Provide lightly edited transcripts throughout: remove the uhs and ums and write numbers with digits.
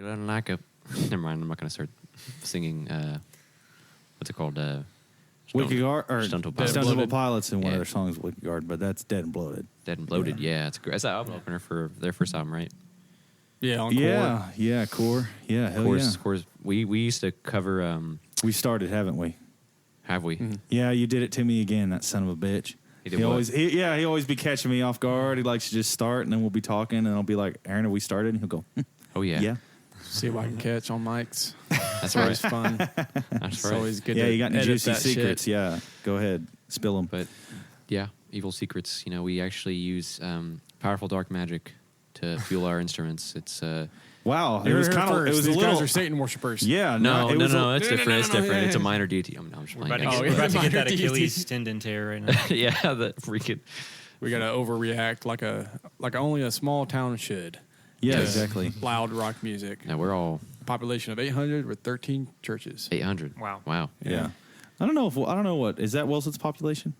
Like a, never mind. I'm not gonna start singing. What's it called? Wicked Guard or Stunted Pilots in one of their songs, Wicked Guard, but that's Dead and Bloated. Dead and Bloated. Yeah, it's great. That's the album opener for their first album, right? Yeah, on Core. Yeah, hell Core's. We used to cover. We started, haven't we? Have we? Mm-hmm. Yeah, you did it to me again, that son of a bitch. He always be catching me off guard. He likes to just start, and then we'll be talking, and I'll be like, "Aaron, have we started?" And he'll go, "Oh yeah, yeah." See if I can catch on mics. That's always fun. That's right. Always good. Yeah, to you got any juicy secrets? Shit. Yeah, go ahead, spill them. But yeah, evil secrets. You know, we actually use powerful dark magic to fuel our instruments. It's wow, it was kind of. It was These a little. guys are Satan worshippers. Yeah, no, it's different. It's different. It's a minor deity. I'm just We're playing. about to get that Achilles tendon tear right now. Yeah, the freaking. We gotta overreact like only a small town should. Yeah, to exactly. Loud rock music. Now we're all population of 800 with 13 churches. 800. Wow. Yeah. I don't know what is that Wilson's population?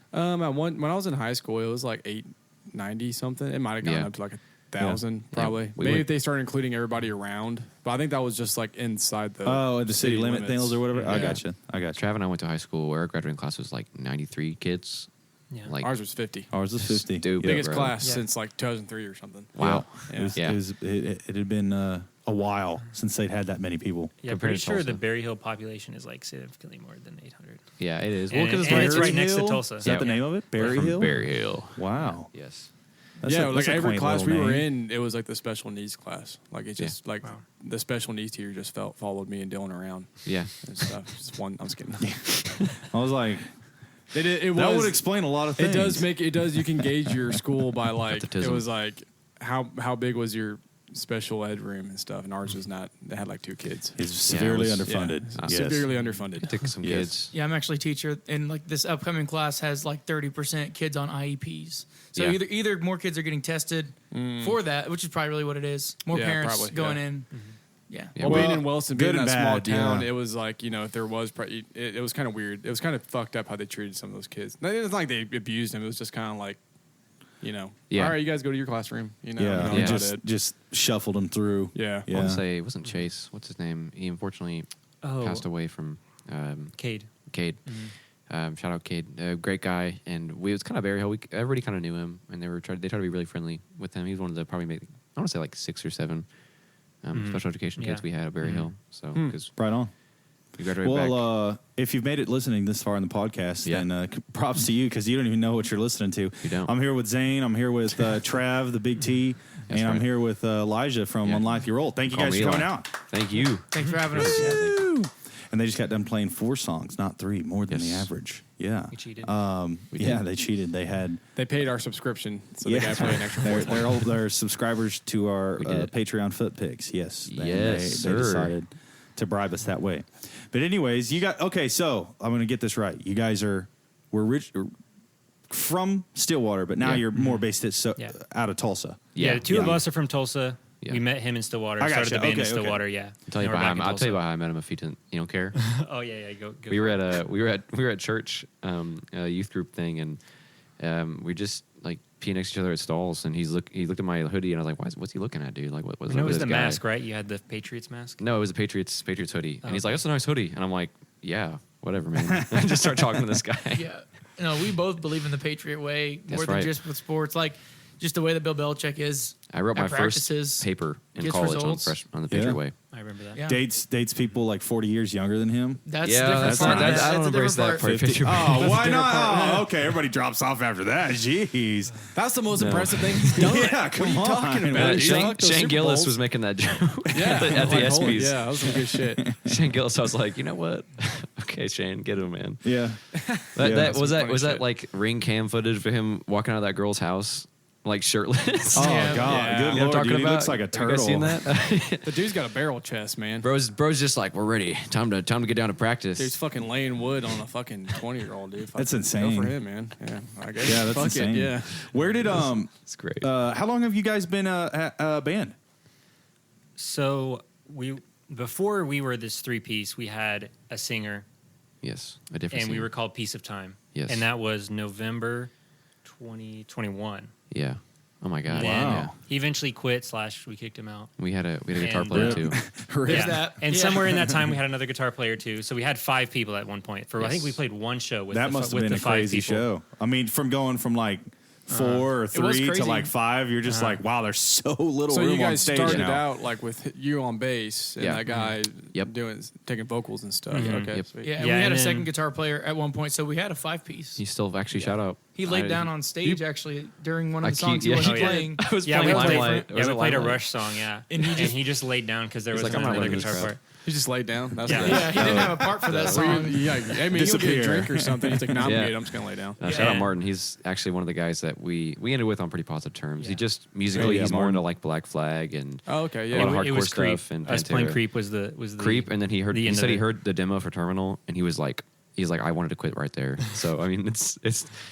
When I was in high school, it was like 890 something. It might have gone up to like 1,000 probably. Maybe if they started including everybody around, but I think that was just like inside the city limit things or whatever. Yeah. I gotcha. Trav and I went to high school where our graduating class was like 93 kids. Yeah. Like ours was 50. Ours was 50. Biggest class since like 2003 or something. Wow. It had been a while since they'd had that many people. Yeah, I'm pretty sure the Berry Hill population is like significantly more than 800. Yeah, it is. Well, because it's right next to Tulsa. Is that the name of it? Berry Hill? Berry Hill. Wow. Yes. Like every class we were in, it was like the special needs class. Like it just the special needs teacher just followed me and Dylan around. Yeah. And stuff. Just one. I'm just kidding. I was like, that would explain a lot of things. It does. You can gauge your school by like it was like how big was your special ed room and stuff, and ours was not. They had like 2 kids. It's severely underfunded. Yeah. Yes. Severely underfunded. Took some kids. Yeah, I'm actually a teacher, and like this upcoming class has like 30% kids on IEPs. So either more kids are getting tested for that, which is probably really what it is. More parents going in. Mm-hmm. Yeah. Well, being in Wilson, being in that small town, yeah. it was like, if there was, it was kind of weird. It was kind of fucked up how they treated some of those kids. It was like they abused them. It was just kind of like, all right, you guys go to your classroom. Just shuffled them through. Yeah. I want to say it wasn't Chase. What's his name? He unfortunately passed away from Cade. Mm-hmm. Shout out Cade, great guy, and it was kind of Berry Hill. Everybody kind of knew him, and they tried to be really friendly with him. He was one of the probably I want to say like 6 or 7 special education kids we had at Berry Hill. So because right on. We graduated back. If you've made it listening this far in the podcast, then props to you because you don't even know what you're listening to. You don't. I'm here with Zane. I'm here with Trav, the Big T, and I'm here with Elijah from Unlock Your Role. Thank you guys for coming out. Thank you. Thanks for having us. And they just got done playing 4 songs, not 3, more than the average. Yeah. We cheated. They cheated. They paid our subscription, so they got to pay an extra 4. They're subscribers to our Patreon foot picks. Yes. They decided to bribe us that way. But anyways, so I'm going to get this right. You guys we're from Stillwater, but now you're more based out of Tulsa. Yeah, 2 of us are from Tulsa. Yeah. We met him in Stillwater. Started the band in Stillwater. Yeah, I'll tell you about how I met him if you don't care. Oh yeah. Go. We were at church, a youth group thing, and we just like peeing next to each other at stalls. And he looked at my hoodie, and I was like, "What's he looking at, dude? Like, what's up with this guy?" It was the mask, right? You had the Patriots mask. No, it was a Patriots hoodie, and he's like, "That's a nice hoodie," and I'm like, "Yeah, whatever, man." I just start talking to this guy. Yeah, we both believe in the Patriot way more than just with sports. Like, just the way that Bill Belichick is. I wrote my first paper in college on the Patriot way. I remember that. Yeah. Dates people like 40 years younger than him. That's the different part. I don't embrace that part. Oh, why not? Oh, okay, everybody drops off after that. Jeez. That's the most impressive thing he's done. Yeah, come on. Talking about? Shane Gillis was making that joke at the ESPYs. Yeah, that was some good shit. Shane Gillis, I was like, you know what? Okay, Shane, get him, man. Yeah. Was that like ring cam footage for him walking out of that girl's house? Like shirtless. Oh, God. Good Lord, dude. He looks like a turtle. You guys seen that? The dude's got a barrel chest, man. Bro's just like, we're ready. Time to get down to practice. Dude's fucking laying wood on a fucking 20-year-old, dude. That's insane. Go for him, man. Yeah, I guess. Yeah, that's insane. Yeah. Where did It's great. How long have you guys been a band? So before we were this 3-piece, we had a singer. Yes, a different and singer. we were called Piece of Time. Yes. And that was November 2021. Yeah. Oh my god! And Yeah. he eventually quit. We kicked him out. We had a guitar And, player too. There's that. And Yeah. somewhere in that time, we had another guitar player too. So we had 5 people at one point. I think we played one show with that must have with been the a 5 crazy people. show. I mean, from going from like 4 or was 3 to crazy. like 5, you're just like, wow, there's so little So room you guys on stage started now. out like with you on bass and Yeah. that guy Yep. taking vocals and stuff. Mhm. Okay, Yep. sweet. Yeah, and Yeah, we had and a then- second guitar player at one point, so we had a 5-piece. He still actually shout out. He laid down on stage actually during one of the songs he yeah, wasn't he did. playing. I was Yeah, playing we played, Limelight. yeah, we played a Limelight. Rush song, yeah. And And he just laid down because there was like, I'm not another running this guitar crowd. player. He just laid down. That's Yeah. what Yeah, he didn't have a part for that song. Yeah, I mean, he'll get Disappear. a drink or something. He's like, "No, I'm Yeah. good. I'm just gonna lay down." Shout out Yeah. Martin. He's actually one of the guys that we ended with on pretty positive terms. He Yeah. just musically, yeah, he's more Martin. into like Black Flag and Oh, okay, a lot of yeah. hardcore It was Creep. stuff and Us playing Pantera. Creep was the Creep, and then he the he end said of he it. heard the demo for Terminal, and he's like, I wanted to quit right there. So I mean, it's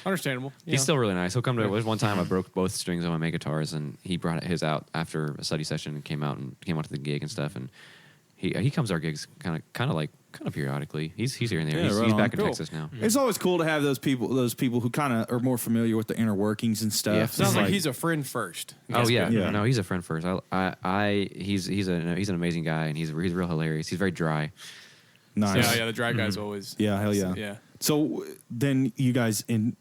Understandable. he's still really nice. He'll come to. There was one time I broke both strings on my May guitars, and he brought his out after a study session and came out to the gig and stuff. And he comes to our gigs kind of periodically. He's here and there. Yeah, he's right he's on. back in Cool. Texas now. It's always cool to have those people who kind of are more familiar with the inner workings and stuff. Yeah. It's Sounds like he's a friend first. Oh yeah. Yeah. No, he's a friend first. He's an amazing guy, and he's real hilarious. He's very dry. nice. Yeah, the dry guy's always. Yeah, hell yeah. Yeah. So then you guys in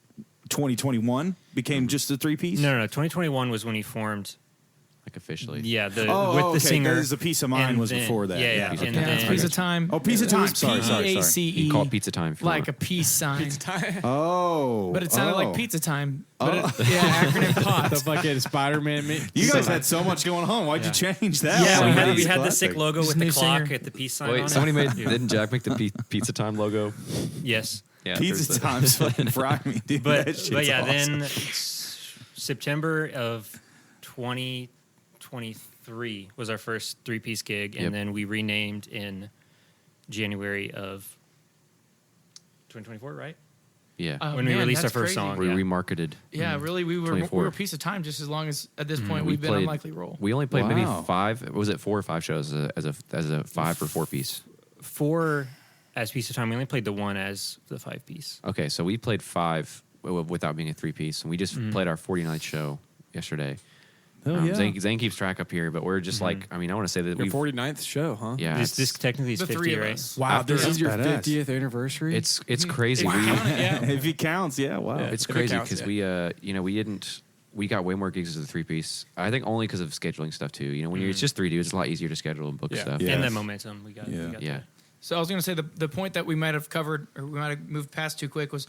2021 became just a 3-piece? No. 2021 was when he formed. Like officially. Yeah, Oh, with the okay. singer. There's a Piece of Mind and was then- before that. Yeah, yeah. Piece of And Time. Yeah, it's then, Piece of Time. Oh, Piece of It Time. was Sorry. PEACE. You call it Pizza Time. if you Like want. a peace sign. Oh. But it sounded oh. like Pizza Time. But yeah, acronym The POT. fucking Spider-Man. You guys had so much going on. Why'd you change that? yeah, one? we That's had the sick classic. logo This with the new clock singer. at the peace sign on Wait, it. somebody made. Yeah. Didn't Jack make the Pizza Time logo? Yes. Yeah, Pizza there's the- Time's fucking fry me, dude. But That shit's yeah, awesome. then September of 2023 was our first 3-piece gig, and Yep. then we renamed in January of 2024, right? Yeah. Oh, When we man, released our that's first crazy. song. we yeah. remarketed. Yeah, really, we were 24. a Piece of Time just as long as at this point We we've been on played- Likely Roll. We only played maybe Wow. 5. Was it 4 or 5 shows as a 5 or 4 piece? 4 as Piece of Time. We only played the 1 as the 5-piece. Okay, so we played 5 without being a 3-piece, and we just played our 49th show yesterday. Hell yeah. Zane keeps track up here, but we're just like, I mean, I want to say that Your we've 49th show, huh? yeah, This technically is The 50, three of right? us. Wow, After- this is your That's badass. 50th anniversary. it's crazy. If you count it, yeah. If he counts, yeah, wow. Yeah. It's If it crazy counts, because yeah. we got way more gigs as a 3-piece. I think only because of scheduling stuff too. You know, when you're it's just 3 dudes, it's a lot easier to schedule and book Yeah. stuff. Yeah. And the momentum we got. Yeah. We got Yeah. that. So I was going to say the point that we might have covered or we might have moved past too quick was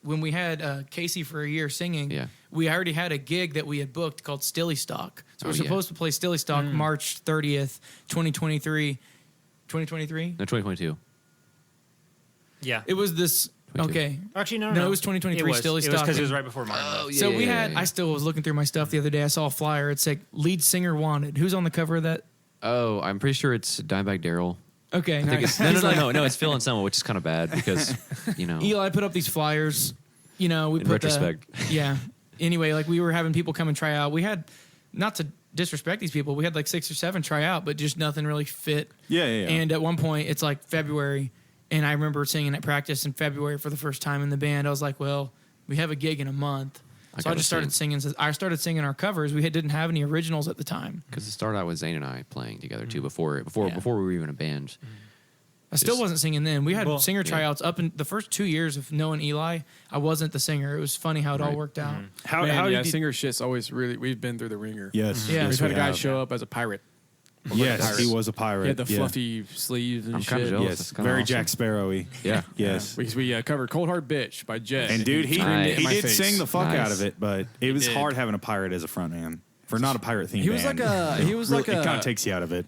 when we had Casey for a year singing. Yeah. We already had a gig that we had booked called Stilly Stock. So we're Oh, yeah. supposed to play Stilly Stock March 30th, 2023. 2023. No, 2022. Yeah. It was this. 22. Okay. Actually, no. No, it was 2023 It was. Stilly It was Stock. because it was right before Martin. So we had. I still was looking through my stuff the other day. I saw a flyer. It said lead singer wanted. Who's on the cover of that? Oh, I'm pretty sure it's Dimebag Daryl. Okay. I think it's no. It's Phil and Selma, which is kind of bad because Eli put up these flyers. You know, we In put retrospect. yeah. Anyway, like we were having people come and try out. We had, not to disrespect these people, we had like 6 or 7 try out, but just nothing really fit. Yeah. And at one point, it's like February, and I remember singing at practice in February for the first time in the band. I was like, well, we have a gig in a month. So I gotta just started singing. I started singing our covers. We didn't have any originals at the time. Because it started out with Zane and I playing together too before Yeah. we were even a band. I still wasn't singing then. We had Well, singer yeah. tryouts up in the first 2 years of knowing Eli. I wasn't the singer. It was funny how it all Right. worked out. How Man, did you? singer shit's always really. We've been through the ringer. Yes. Yeah. yes, We've had we a guy have. show up as a pirate. Yes, he was a pirate. He had the yeah. fluffy sleeves and I'm kinda shit. jealous. Yes, That's kinda very awesome. Jack Sparrow-y. Yeah. Yes. We covered "Cold Hard Bitch" by Jet, And dude, he screamed it in he my did face. sing the fuck Nice. out of it, but it was did. hard having a pirate as a front man for not a pirate themed He was band. like a. He was like It a. kind of takes you out of it.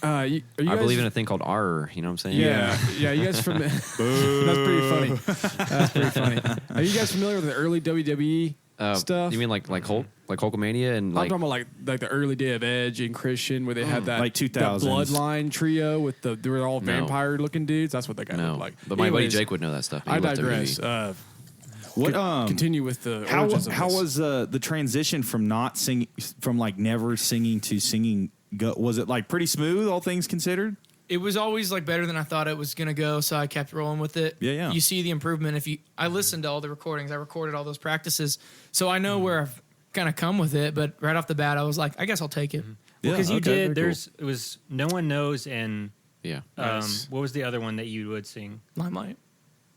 Are you I guys- believe in a thing called R. You know what I'm saying? Yeah, yeah. You guys from? That's pretty funny. That's pretty funny. Are you guys familiar with the early WWE stuff? You mean like Hulk, like Hulkamania, and I'm like talking about like the early day of Edge and Christian, where they had that Like that 2000s. bloodline trio with they were all No. vampire looking dudes. That's what that guy no, looked like. but my buddy Anyways, Jake would know that stuff. He I loved digress. WWE. What Continue with the how origins of how this. was the transition from not singing from like never singing to singing? Was it like pretty smooth, all things considered? It was always like better than I thought it was gonna go, so I kept rolling with it. Yeah. You see the improvement if you. I listened to all the recordings. I recorded all those practices, so I know where kind of come with it, but right off the bat, I was like, I guess I'll take it. Because you did. Cool. It was No One Knows and Yeah. what was the other one that you would sing? Limelight.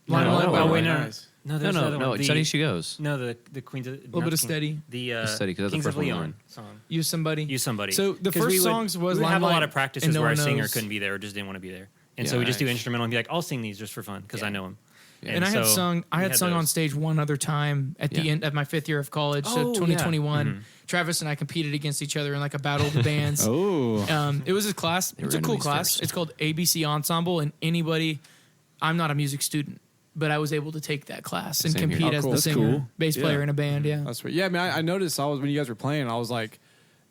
No, Limelight. oh, wait, Nice. no, there's another one. Steady She Goes. No, the Queens of... A little bit of Steady. The Steady, 'cause that's the Kings first of one we Leon learned. song. Use Somebody. Use Somebody. So the 'Cause first we would- songs was we would have a lot Limelight of practices and No where One our singer Knows. couldn't be there or just didn't want to be there. And Yeah. so we just do Nice. instrumental and be like, I'll sing these just for fun because I know them. And I had sung on those. stage one other time at the end of my 5th year of college, so Oh, yeah. 2021. Travis and I competed against each other in like a battle of the bands. It was a class. It's a cool enemies class. first. It's called ABC Ensemble, and I'm not a music student, but I was able to take that class and Same here. compete Oh, as cool. the That's singer, cool. bass player in a band. Yeah, That's sweet. Yeah, I mean, I noticed when you guys were playing, I was like,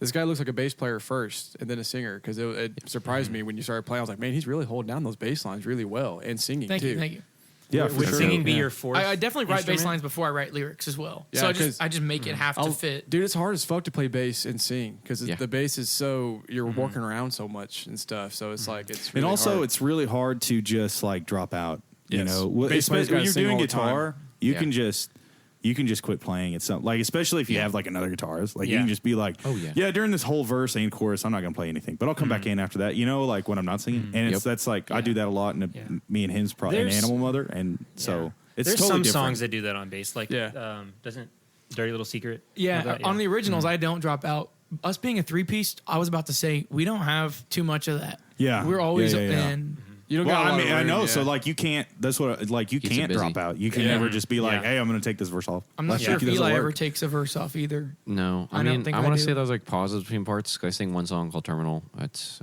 this guy looks like a bass player first and then a singer, because it surprised me when you started playing. I was like, man, he's really holding down those bass lines really well and singing thank too. you, thank you. Yeah, Would for singing sure. be Yeah. your fourth? I definitely write bass instrument? lines before I write lyrics as well. Yeah, So I 'cause- just make it have to fit. Dude, it's hard as fuck to play bass and sing because Yeah. the bass is so you're working around so much and stuff. So it's like it's really And also, hard. it's really hard to just like drop out. You Yes. know, Bass players when gotta you're sing doing all the time. guitar, you can just quit playing. It's like, especially if you have like another guitarist, like you can just be like, Oh, yeah. during this whole verse and chorus, I'm not gonna play anything, but I'll come back in after that. You know, like when I'm not singing, and Yep. that's like I do that a lot. And me and him's probably an There's- Animal Mother, and so it's There's totally some different. songs that do that on bass. Like, doesn't Dirty Little Secret? Yeah, have that? on the originals, I don't drop out. Us being a 3-piece, I was about to say we don't have too much of that. Yeah. we're always Yeah, yeah, yeah. in. you don't Well, got a lot I mean, of I room, know. yeah. So like, you can't. That's what like you Keeps it can't busy. drop out. You can Yeah. never just be like, Yeah. hey, I'm gonna take this verse off. I'm not Like, sure if it doesn't Eli work. ever takes a verse off either. No, I I don't mean, think I I want to do. say those like pauses between parts. 'Cause I sing one song called Terminal. It's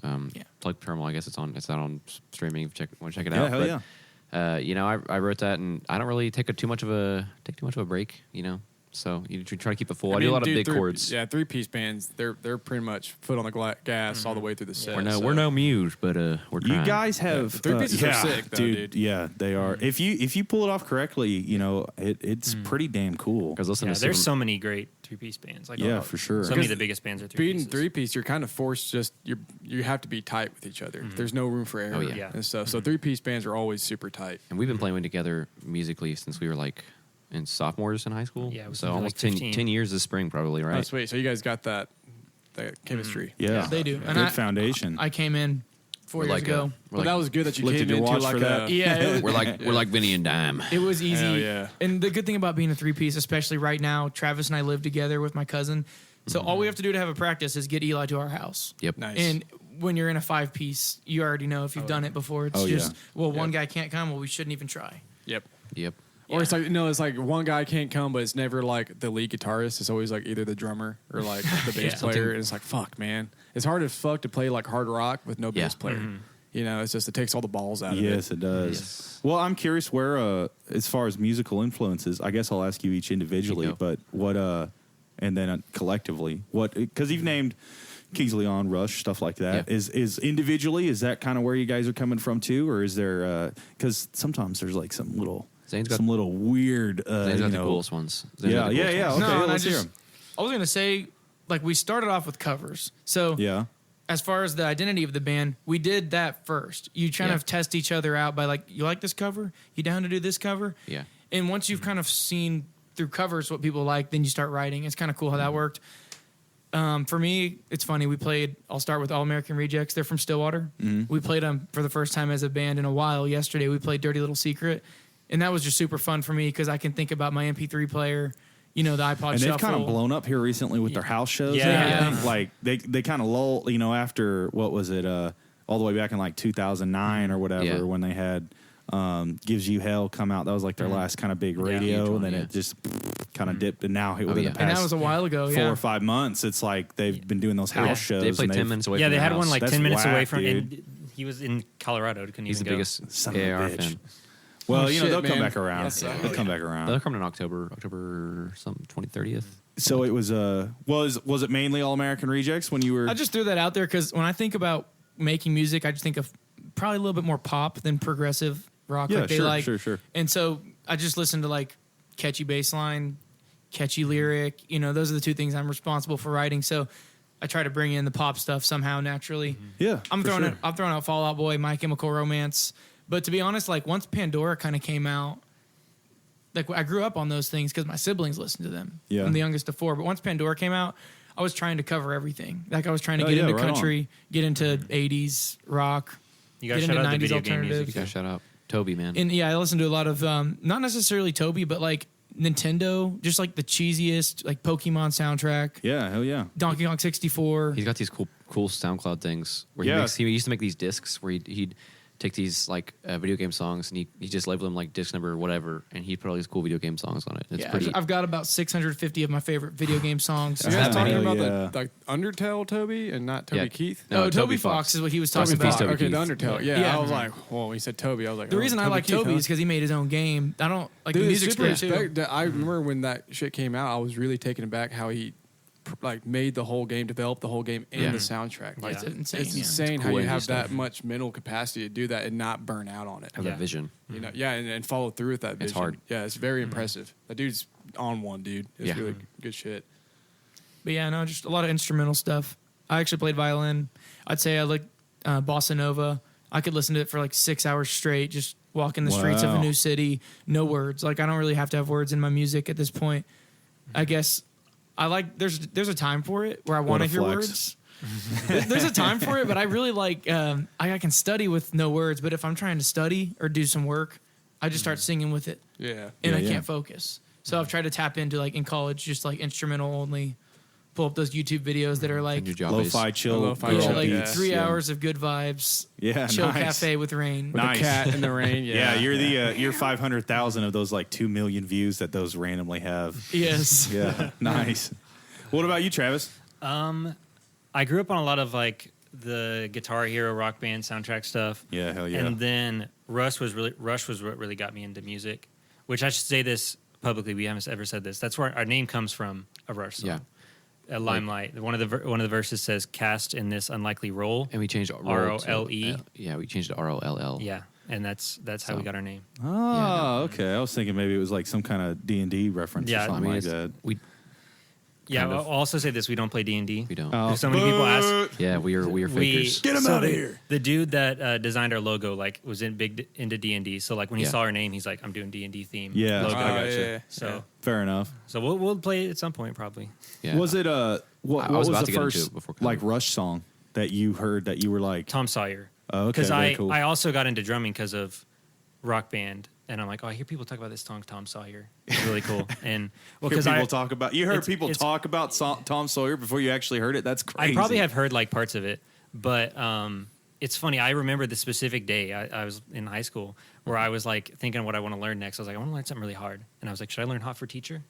like Terminal. I guess it's out on streaming. If you want to check it Yeah, out. hell But, you know, I wrote that, and I don't really take too much of a break. You know, so you try to keep it full. I do a lot of big chords. Yeah, 3-piece bands, they're pretty much foot on the gas all the way through the set. We're no Muse, but we're trying. You guys have 3-pieces are sick, though, dude. Yeah, they are. If you pull it off correctly, you know it's pretty damn cool. Because listen Yeah, to there's so many great 3-piece bands. Like, Yeah, for sure. So many of the biggest bands are 3-pieces. Being 3-piece, you're kind of forced. You have to be tight with each other. There's no room for error. Oh, yeah. And stuff. So 3-piece bands are always super tight. and we've been playing together musically since we were like in sophomores in high school. Yeah, it was so like almost 15. 10 years this spring, probably, right? Oh, sweet. So you guys got that chemistry. Yeah, They do. Good And foundation. I came in 4 years ago. Well, that was good that you Looked at came your into watch like for that. Yeah, it was, we're like Vinny and Dime. it was easy. Hell yeah. And the good thing about being a 3-piece, especially right now, Travis and I live together with my cousin. So all we have to do to have a practice is get Eli to our house. Yep. Nice. And when you're in a 5-piece, you already know if you've done it before. It's Oh, just, yeah. well, one guy can't come. Well, we shouldn't even try. Yep. Yep. Or it's like it's like one guy can't come, but it's never like the lead guitarist. It's always like either the drummer or like the bass Yeah. player. And it's like, fuck, man. It's hard as fuck to play like hard rock with no bass player. You know, it's just it takes all the balls out of it. Yes, it does. Yes. Well, I'm curious where, as far as musical influences, I guess I'll ask you each individually, You go. but what, and then collectively, what? Because you've named Kings of Leon, Rush, stuff like that. Yeah. Is individually, is that kind of where you guys are coming from too, or is there? Because sometimes there's like some little weird. Zane's got the coolest ones. Zane's Yeah, got the yeah, coolest yeah. ones. Okay, and let's hear 'em. I was going to say, like, we started off with covers. So Yeah. as far as the identity of the band, we did that first. You kind Yeah. of test each other out by like, you like this cover? You down to do this cover? Yeah. And once you've kind of seen through covers what people like, then you start writing. It's kind of cool how that worked. For me, it's funny. I'll start with All American Rejects. They're from Stillwater. We played them for the first time as a band in a while yesterday. We played Dirty Little Secret. And that was just super fun for me because I can think about my MP3 player, the iPod And Shuffle. they've kind of blown up here recently with their house shows. Yeah. and Yeah. everything. Like they kind of lull, after what was it? All the way back in like 2009 or whatever, Yeah. when they had "Gives You Hell" come out. That was like their last kind of big radio, huge one, and then yeah. it just kind of dipped. And now within yeah. the And that past was a while ago, 4 yeah. or 5 months, it's like they've been doing those house shows. They played and 10 they've- minutes away Yeah, from they the had house. one like That's 10 minutes away whack, from, dude. and he was in Colorado. Couldn't He's the even go. biggest Son of a AR bitch. fan. Well, Oh, they'll shit, come man. back around. Yes, sir. They'll come back around. They're coming in October something 2030th. So it was was it mainly All American Rejects when you were? I just threw that out there because when I think about making music, I just think of probably a little bit more pop than progressive rock. Yeah, like they sure, like. sure. And so I just listen to like catchy bass line, catchy lyric. Those are the two things I'm responsible for writing. So I try to bring in the pop stuff somehow naturally. Yeah, I'm for throwing sure. out Fall Out Boy, My Chemical Romance. But to be honest, like once Pandora kind of came out, like I grew up on those things because my siblings listened to them. Yeah. I'm the youngest of 4. But once Pandora came out, I was trying to cover everything. Like I was trying to get into country, get into 80s rock, You got to get shout into out the 90s video game alternatives. music. Yeah, shout out Toby, man. And yeah, I listened to a lot of not necessarily Toby, but like Nintendo, just like the cheesiest, like Pokemon soundtrack. Yeah, hell yeah. Donkey Kong 64. He's got these cool SoundCloud things where he used to make these discs where he'd take these like video game songs and he just labeled them like disc number or whatever, and he'd put all these cool video game songs on it. It's pretty. I've got about 650 of my favorite video game songs. You guys talking about yeah. the Undertale Toby and not Toby Keith? No, Toby Fox is what he was talking Rest in peace, about. Toby Okay, Keith. the Undertale. Yeah, Yeah. I was like, well, when he said Toby, I was like, The reason I like Keith, Toby huh? is because he made his own game. I don't like the Dude, music's super great too. respect. I remember when that shit came out, I was really taken aback how he like made the whole game, developed the whole game, and the soundtrack. Like, It's insane. it's yeah. insane It's how cool you indie have stuff. that much mental capacity to do that and not burn out on it. Have that vision. You know, yeah, and follow through with that vision. It's hard. Yeah, it's very impressive. That dude's on one, dude. It's Yeah. really good shit. But yeah, no, just a lot of instrumental stuff. I actually played violin. I'd say I like bossa nova. I could listen to it for like 6 hours straight, just walking the streets of a Wow. new city, no words. Like I don't really have to have words in my music at this point. I guess I like there's a time for it where I want to hear flex. words. There's a time for it, but I really like I can study with no words. But if I'm trying to study or do some work, I just start singing with it, Yeah. and I Yeah. can't focus. So I've tried to tap into like in college, just like instrumental only. Pull up those YouTube videos that are like Your job Lo-fi chill. Lo-fi yeah, chill like beats. 3 Yeah. hours of good vibes. Yeah, Chill nice. cafe with rain. With Nice. the cat in the rain. Yeah, Yeah, you're the you're 500,000 of those like 2 million views that those randomly have. Yes. Yeah, nice. What about you, Travis? I grew up on a lot of like the Guitar Hero Rock Band soundtrack stuff. Yeah, hell yeah. And then Rush was what really got me into music. Which I should say this publicly. We haven't ever said this. That's where our name comes from. A Rush song. Yeah. Limelight. One of the verses says "cast in this unlikely role." And we changed ROLE. Yeah, we changed it to ROLL. Yeah, and that's how we got our name. Oh, okay. I was thinking maybe it was like some kind of D&D reference Yeah, or I something I mean, like that. Yeah, Kind I'll of. also say this: we don't play D&D. We don't. Oh, So many people ask. Yeah, we are fakers. Get him so outta the- here. The dude that designed our logo like was into D&D. So like when he Yeah. saw our name, he's like, "I'm doing D&D theme." Yeah. logo. Oh, yeah. So Fair enough. we'll play it at some point probably. Yeah. Was it what I was was about the to get into first it before COVID. like Rush song that you heard that you were like, Tom Sawyer. oh, okay, Because very I cool. I also got into drumming because of Rock Band, and I'm like, oh, I hear people talk about this song Tom Sawyer. It's really cool. And well, Hear because people I talk about you heard it's- people it's- talk about Tom Sawyer before you actually heard it. That's crazy. I probably have heard like parts of it, but it's funny. I remember the specific day I was in high school where I was like thinking what I want to learn next. I was like, I want to learn something really hard, and I was like, should I learn Hot for Teacher?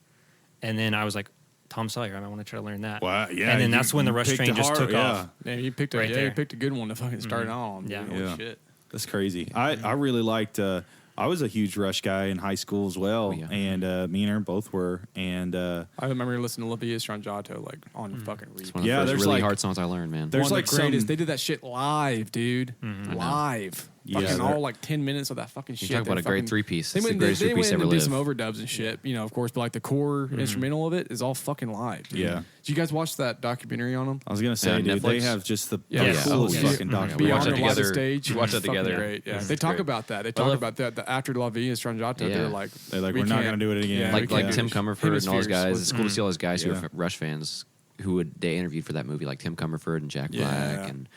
And then I was like, Tom Sawyer. I want to try to learn that. Wow, yeah. And then you- that's when the you Rush picked train a just hard- took yeah. off. Yeah, you picked Right there. you picked a good one to fucking start on. Yeah. Holy Yeah. shit. That's crazy. I really liked. I was a huge Rush guy in high school as well, Oh, yeah. and me and Aaron both were. And I remember listening to 𝙼𝙗𝙧𝙧 like on fucking repeat. It's one of the Yeah, first there's really like- hard songs I learned, man. there's One of like the greatest. some- They did that shit live, dude. Live. Yeah, Fucking they're- all like 10 minutes of that fucking shit. talk about They're a great fucking- three-piece. They It's the went, greatest they three-piece went and ever did some lived. overdubs and shit, you know, of course, but like the core instrumental of it is all fucking live. Dude. Yeah. Did you guys watch that documentary on them? I was gonna say, Yeah, dude, they Netflix? have just the Yeah. the Yeah. coolest Oh, yeah. fucking Mhm. documentary. We Beyond watched it the Light together. Stage. We watched that Fucking together. Great. Yeah. It's They talk great. about that. They I talk love- about that. The after La Vie Estranjata, Yeah. they're like, They're like, we we're not can't- gonna do it again. Yeah, like we can't like do Tim it. Comerford and all those Hemispheres guys. was- It's cool to see all those guys who Yeah. are Rush fans who they interviewed for that movie, like Tim Comerford and Jack Yeah. Black and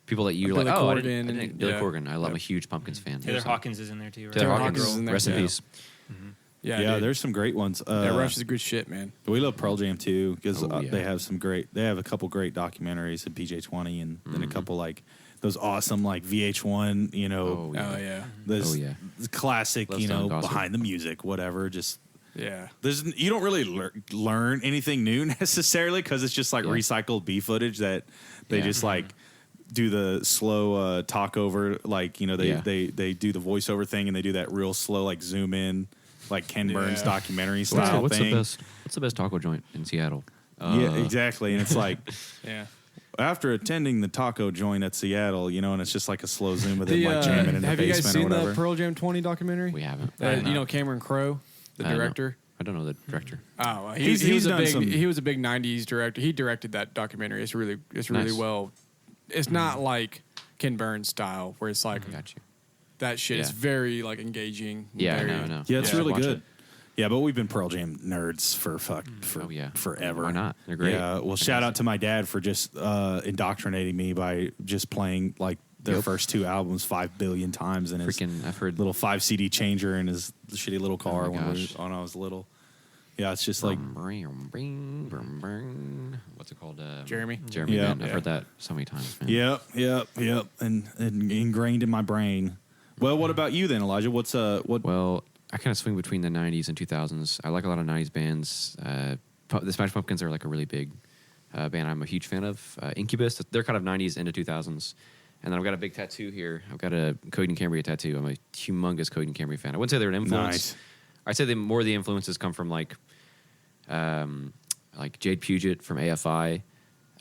people that you're Billy like, oh, I Corgan didn't- and- Billy yeah. Corgan. I love a huge Pumpkins fan. Taylor So- Hawkins is in there too. Right? Taylor Taylor Hawkins. Hawkins is in there. Rest in Yeah. peace. Yeah, dude. there's some great ones. That Rush is good shit, man. We love Pearl Jam too because Oh, yeah. they have some great. They have a couple great documentaries at PJ20, and then a couple like those awesome like VH1. You know, Oh, yeah. Oh yeah, this Oh, yeah. classic. Love you know, Stone Gossip. behind the music, whatever. Just yeah. there's you don't really learn anything new necessarily because it's just like Yeah. recycled B footage that they Yeah. just like do the slow talk over. Like you know Yeah. they do the voiceover thing and they do that real slow like zoom in. Like Ken Burns Yeah. documentary style What's thing. What's the best taco joint in Seattle? Yeah, exactly. And it's like Yeah. after attending the taco joint at Seattle, you know, and it's just like a slow zoom of them The, like jamming in the have you guys basement or seen whatever. the Pearl Jam 20 documentary? We haven't. You know Cameron Crowe, the No. director. I don't know the director. Oh, well, He's he was a done big some- he was a big '90s director. He directed that documentary. It's really Nice. well. It's not like Ken Burns style where it's like Got you. that shit is Yeah. very like engaging. Yeah, I very, know. yeah, it's really Watch good. it. Yeah, but we've been Pearl Jam nerds for forever. Why not? They're great. Yeah, well, shout out to my dad for just indoctrinating me by just playing like their first 2 albums 5 billion times in his I've heard little 5 CD changer in his shitty little car Oh my when gosh. I was little. Yeah, it's just like what's it called? Jeremy. Jeremy. Yeah. Band. I've heard that so many times, man. yep, and ingrained in my brain. Well, what about you then, Elijah? What's what? Well, I kind of swing between the 90s and 2000s. I like a lot of 90s bands. The Smash Pumpkins are like a really big band I'm a huge fan of. Incubus, they're kind of 90s into 2000s. And then I've got a big tattoo here. I've got a Coheed and Cambria tattoo. I'm a humongous Coheed and Cambria fan. I wouldn't say they're an influence. Nice. I'd say more of the influences come from like Jade Puget from AFI,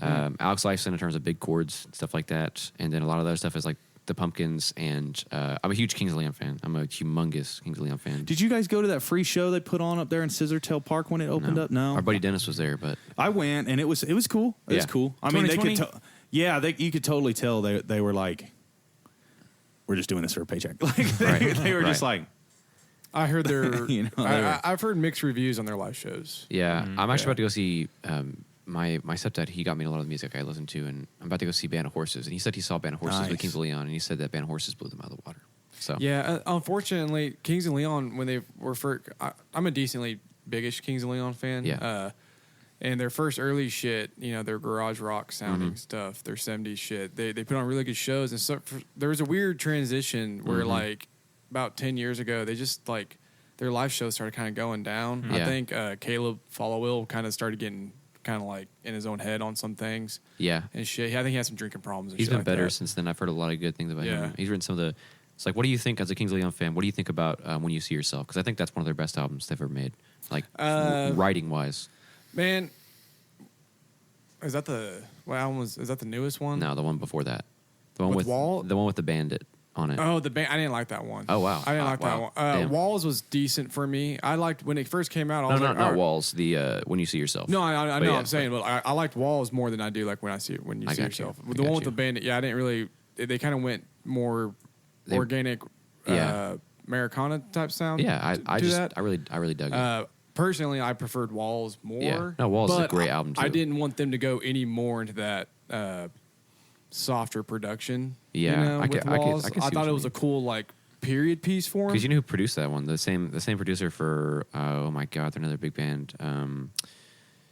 Alex Lifeson in terms of big chords and stuff like that. And then a lot of the other stuff is like the Pumpkins, and I'm a huge Kings of Leon fan. I'm a humongous Kings of Leon fan. Did you guys go to that free show they put on up there in Scissortail Park when it opened up? No, our buddy Dennis was there, but I went and it was cool. It was cool. I mean, they could, you could totally tell they were like, we're just doing this for a paycheck. Like they were just like. I heard their. I've I've heard mixed reviews on their live shows. yeah, I'm actually about to go see. My stepdad, he got me a lot of the music I listened to, and I'm about to go see Band of Horses. And he said he saw Band of Horses with Kings of Leon, and he said that Band of Horses blew them out of the water. So yeah, unfortunately, Kings of Leon, when they were first, I'm a decently biggish Kings of Leon fan. Yeah. And their first early shit, their garage rock sounding stuff, their 70s shit, they put on really good shows. And so there was a weird transition where like about 10 years ago, they just like their live shows started kind of going down. Yeah. I think Caleb Followill kind of started getting kind of like in his own head on some things. Yeah. And shit. I think he had some drinking problems. And He's shit been like better that. since then. I've heard a lot of good things about Yeah. him. He's written some of the. It's like, what do you think as a Kings of Leon fan? What do you think about When You See Yourself? Because I think that's one of their best albums they've ever made, like writing wise. Man, is that the what album was? Is that the newest one? No, the one before that, the one With Wall? the one with the bandit on it. Oh, the band. I didn't like that one. Oh, wow. I didn't like Wow. that one. Damn. Walls was decent for me. I liked when it first came out. I no, was no, like, not oh. Walls. The When You See Yourself. No, I But know. yeah, I'm saying, but I liked Walls more than I do like when you see got you. yourself. I The got one with you. the bandit. Yeah, I didn't really. They kind of went more organic, Yeah. Americana type sound. Yeah, I to just that. I really dug it. Personally, I preferred Walls more. Yeah. No, Walls is a but great album, too. I didn't want them to go any more into that softer production. Yeah, I with can Walls. see I what thought you it was mean. a cool like period piece for him. Because you know who produced that one? The same producer for oh my god, they're another big band.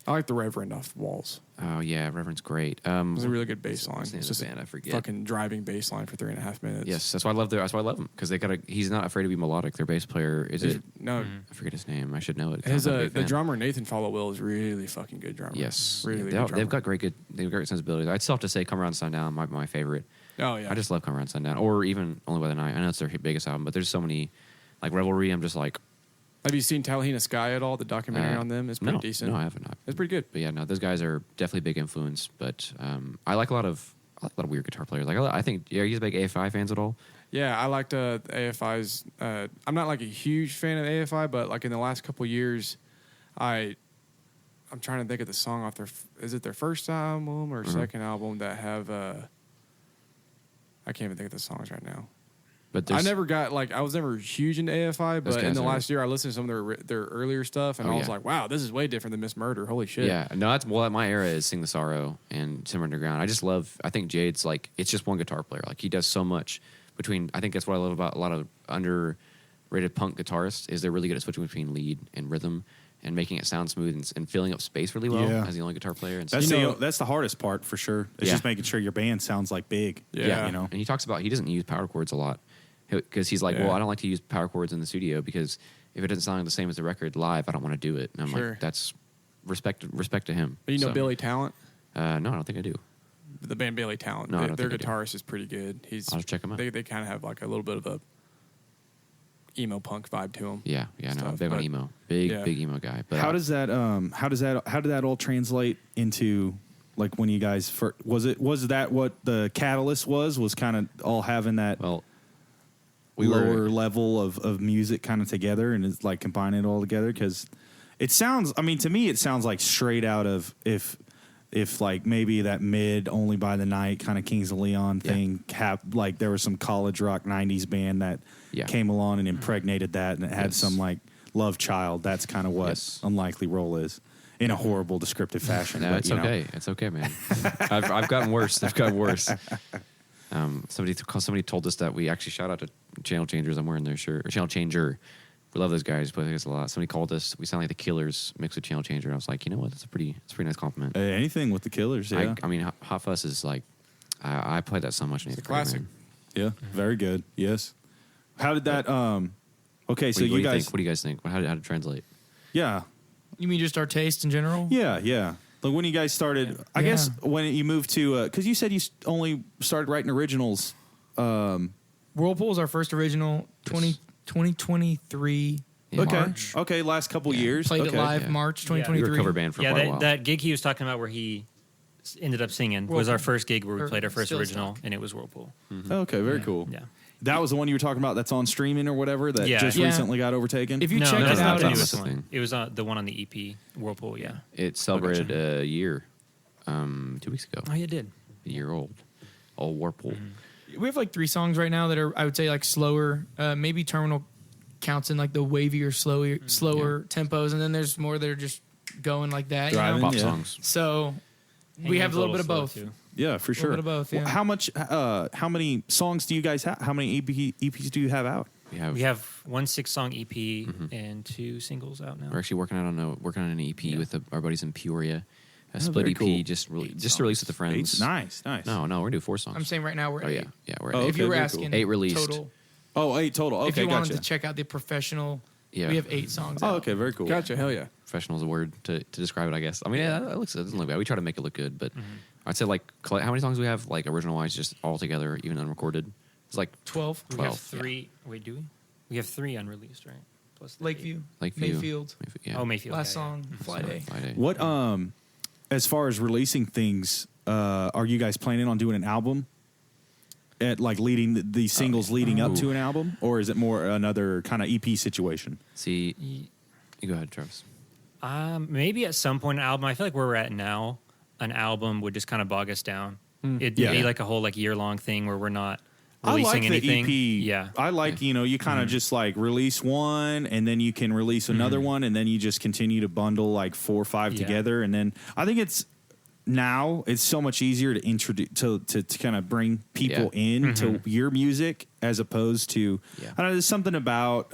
I like the Reverend off Walls. Oh yeah, Reverend's great. It was a really good bass line. What's the name It's of just the band? I forget. fucking driving bass line for 3.5 minutes. Yes, that's why I love him because they got a. He's not afraid to be melodic. Their bass player is it? No, I forget his name. I should know it. his I'm a big the fan. drummer Nathan Followill is really fucking good drummer. Yes, really They- good drummer. they've got great sensibilities. I'd still have to say "Come Around Sundown" might be my favorite. Oh yeah, I just love "Come Around Sundown" or even "Only by the Night." I know it's their biggest album, but there's so many like Revelry. I'm just like, Have you seen Talahena Sky at all? The documentary on them is pretty no, decent. No, I haven't. It's pretty good. But yeah, no, those guys are definitely a big influence. But I like a lot of weird guitar players. Like I think, are you guys big AFI fans at all? Yeah, I liked AFI's. I'm not like a huge fan of AFI, but like in the last couple years, I'm trying to think of the song off their. Is it their first album or second album that have? I can't even think of the songs right now. But I never got I was never huge into AFI, Those but in guys the are- last year I listened to some of their earlier stuff, and Oh, I was yeah. like, wow, this is way different than Miss Murder. Holy shit! Yeah, no, that's my era is Sing the Sorrow and Simmer Underground. I think Jade's like it's just one guitar player. Like he does so much between. I think that's what I love about a lot of underrated punk guitarists is they're really good at switching between lead and rhythm and making it sound smooth and filling up space really well Yeah. as the only guitar player. And That's so, that's the hardest part for sure. It's just making sure your band sounds like big. Yeah. You know. And he talks about he doesn't use power chords a lot because he's like, well, I don't like to use power chords in the studio because if it doesn't sound the same as the record live, I don't want to do it. And I'm Sure. like, that's respect to him. But you know So, Billy Talent, No, I don't think I do. the band Billy Talent. No, I don't their think I do. guitarist is pretty good. I'll check him out. They kind of have like a little bit of a emo punk vibe to them. Yeah, no, I'm Stuff, big on but- emo, big yeah. emo guy. But How did that all translate into like when you guys was that what the catalyst was kind of all having that we lower were level of music kind of together and it's like combining it all together because it sounds, I mean, to me it sounds like straight out of if like maybe that mid Only by the Night kind of Kings of Leon thing like there was some college rock 90s band that came along and impregnated that and it had some like love child. That's kind of what unlikely role is in a horrible descriptive fashion. No, but, it's okay. It's okay, man. I've gotten worse. I've gotten worse. Somebody told us that we actually shout out to Channel Changers. I'm wearing their shirt. Or Channel Changer. We love those guys. Play us a lot. Somebody called us. We sound like the Killers mixed with Channel Changer. I was like, you know what? That's a pretty nice compliment. Anything with the Killers, yeah. I mean, Hot Fuss is like, I played that so much in 8th grade. Classic. Man. Yeah, very good. Yes. How did that? Okay, so you guys. What do you guys think? How to translate? Yeah. You mean just our taste in general? Yeah. Like when you guys started, I guess when you moved to, because you said you only started writing originals. Whirlpool is our first original, 2023 March. Okay, last couple years. Played it live March 2023. We were a cover band for quite a while. That gig he was talking about where he ended up singing was our first gig where we played our first original, and it was Whirlpool. Mm-hmm. Okay, very cool. Yeah. That was the one you were talking about that's on streaming or whatever that just recently got overtaken? If you no, check that's it not out, the it's newest one. It was the one on the EP, Whirlpool, yeah. It celebrated a year 2 weeks ago. Oh, you did. A year old. All Whirlpool. Mm-hmm. We have like 3 songs right now that are, I would say, like slower. Maybe Terminal counts in like the wavier, slower tempos, and then there's more that are just going like that. Driving, Pop songs. So we have a little bit of both. Too. Yeah, for sure. A little bit of both, yeah. Well, how many songs do you guys have? How many EPs do you have out? We have 1 6-song EP and 2 singles out now. We're actually working on an EP with our buddies in Peoria. A split EP, cool. just to release with the friends. Nice. No, we're gonna do 4 songs. I'm saying right now we're 8. Yeah, we're at If 8. you were very asking, cool. 8 released. total. Oh, 8 total. Okay, If you wanted gotcha. to check out the professional, Yeah. we have 8 songs Oh, out. okay, very cool. Gotcha. Hell yeah. Professional is a word to describe it, I guess. I mean, it doesn't look bad. We try to make it look good, but I'd say like how many songs do we have like original wise, just all together, even unrecorded? It's like 12. We 12. have 3. Wait, do we? We have 3 unreleased, right? Plus the Lakeview. 8. Mayfield. Yeah. Oh, Mayfield. Last yeah, yeah. song, Fly Day. Friday. What as far as releasing things, are you guys planning on doing an album? At like leading the singles leading up to an album, or is it more another kind of EP situation? See, you go ahead, Travis. Maybe at some point an album. I feel like where we're at now, an album would just kind of bog us down. It'd be like a whole like year-long thing where we're not releasing anything. The EP. Yeah. I like, you kind of just like release one and then you can release another one and then you just continue to bundle like 4 or 5 together. And then I think it's so much easier to introduce to kind of bring people into your music as opposed to, I don't know, there's something about,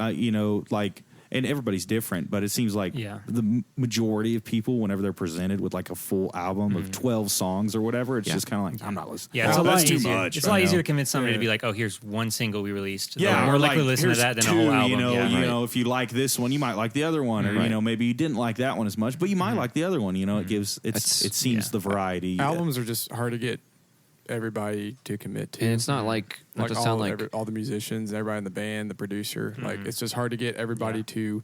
like, and everybody's different, but it seems like the majority of people, whenever they're presented with like a full album of 12 songs or whatever, it's just kind of like, I'm not listening. Yeah, it's a lot that's easier. too much. It's a lot easier to convince somebody to be like, oh, here's one single we released. Yeah, They're more or likely to listen to here's that than 2, a whole album. You know, if you like this one, you might like the other one, or maybe you didn't like that one as much, but you might like the other one. It seems the variety. Albums are just hard to get everybody to commit to. And it's not like not to sound like all the musicians, everybody in the band, the producer. Like it's just hard to get everybody to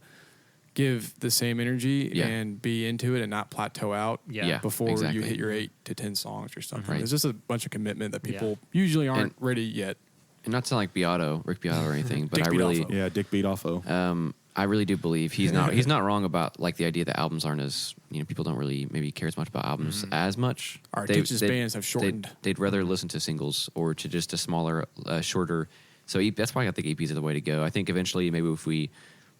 give the same energy and be into it and not plateau out before you hit your 8 to 10 songs or something. Right. It's just a bunch of commitment that people usually aren't ready yet. And not to sound like Rick Beato or anything, but Dick I really Dick Beatoffo. I really do believe he's not wrong about like the idea that albums aren't as people don't really maybe care as much about albums as much. Our teachers bands have shortened. They'd rather listen to singles or to just a smaller, shorter. So that's why I think EPs are the way to go. I think eventually maybe if we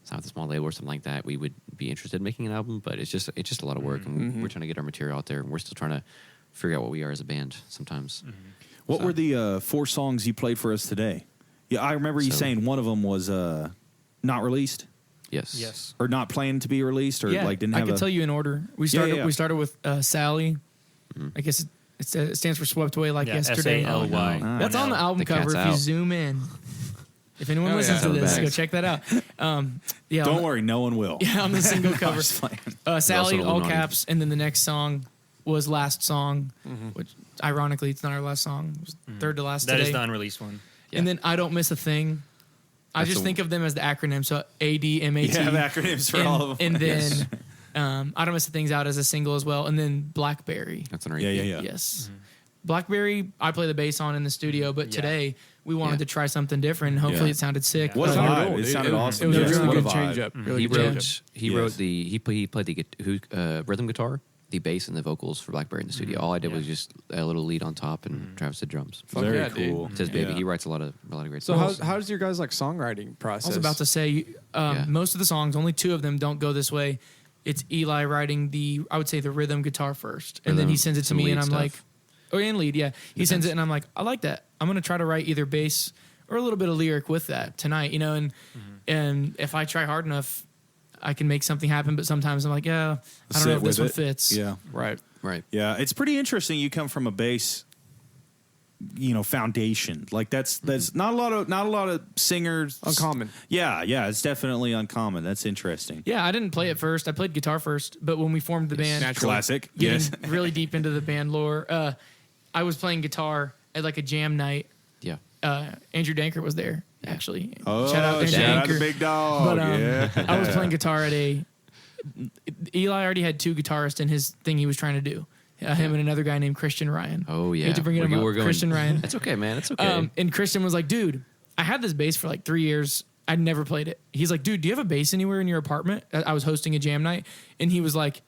sign with a small label or something like that, we would be interested in making an album. But it's just a lot of work, and we're trying to get our material out there. And we're still trying to figure out what we are as a band sometimes. What were the 4 songs you played for us today? Yeah, I remember you saying one of them was not released. Yes. Or not planned to be released, or like didn't have. I could tell you in order. We started. Yeah. We started with Sally. I guess it stands for Swept Away Like Yesterday. SALY. That's on the album The cover. cat's If you out. zoom in, if anyone listens to this, go check that out. Don't worry, no one will. Yeah, on the single cover. Sally, all Illuminati. caps, and then the next song was Last Song, which ironically it's not our last song. It was third to last That today. is the unreleased one. And then I Don't Miss a Thing. I just think of them as the acronym, so ADMAT. You have acronyms for all of them. And then I Don't Miss a Thing's out as a single as well. And then Blackberry. That's an EP. Yeah. Yes. Blackberry, I play the bass on in the studio, but today we wanted to try something different. And hopefully it sounded sick. What a Sounded vibe. cool, It dude. sounded awesome. It was Yeah. a really What good vibe. change up. Really He good change up. wrote he played the rhythm guitar the bass and the vocals for Blackberry in the studio. All I did was just a little lead on top, and Travis did drums. Very yeah, cool. It's his baby. He writes a lot of great So songs. how does your guys like songwriting process? I was about to say, most of the songs, only 2 of them don't go this way. It's Eli writing I would say the rhythm guitar first, and then he sends it to me, and I'm like, and lead, yeah. He sends it, and I'm like, I like that. I'm gonna try to write either bass or a little bit of lyric with that tonight, and if I try hard enough, I can make something happen. But sometimes I'm like, yeah, I don't know if this one fits. Yeah, right. Yeah, it's pretty interesting. You come from a bass, foundation. Like that's not a lot of singers. Uncommon. Yeah, it's definitely uncommon. That's interesting. Yeah, I didn't play it first. I played guitar first, but when we formed the band, Classic. getting Yes. really deep into the band lore, I was playing guitar at like a jam night. Yeah. Andrew Danker was there, actually. Oh, shout out Andrew shout out Danker. to Big Dog. But yeah. I was playing guitar at Eli already had 2 guitarists in his thing he was trying to do. Him and another guy named Christian Ryan. Oh, yeah. You have to bring him up. Christian Ryan. It's okay, man. It's okay. And Christian was like, dude, I had this bass for like 3 years. I'd never played it. He's like, dude, do you have a bass anywhere in your apartment? I was hosting a jam night. And he was like,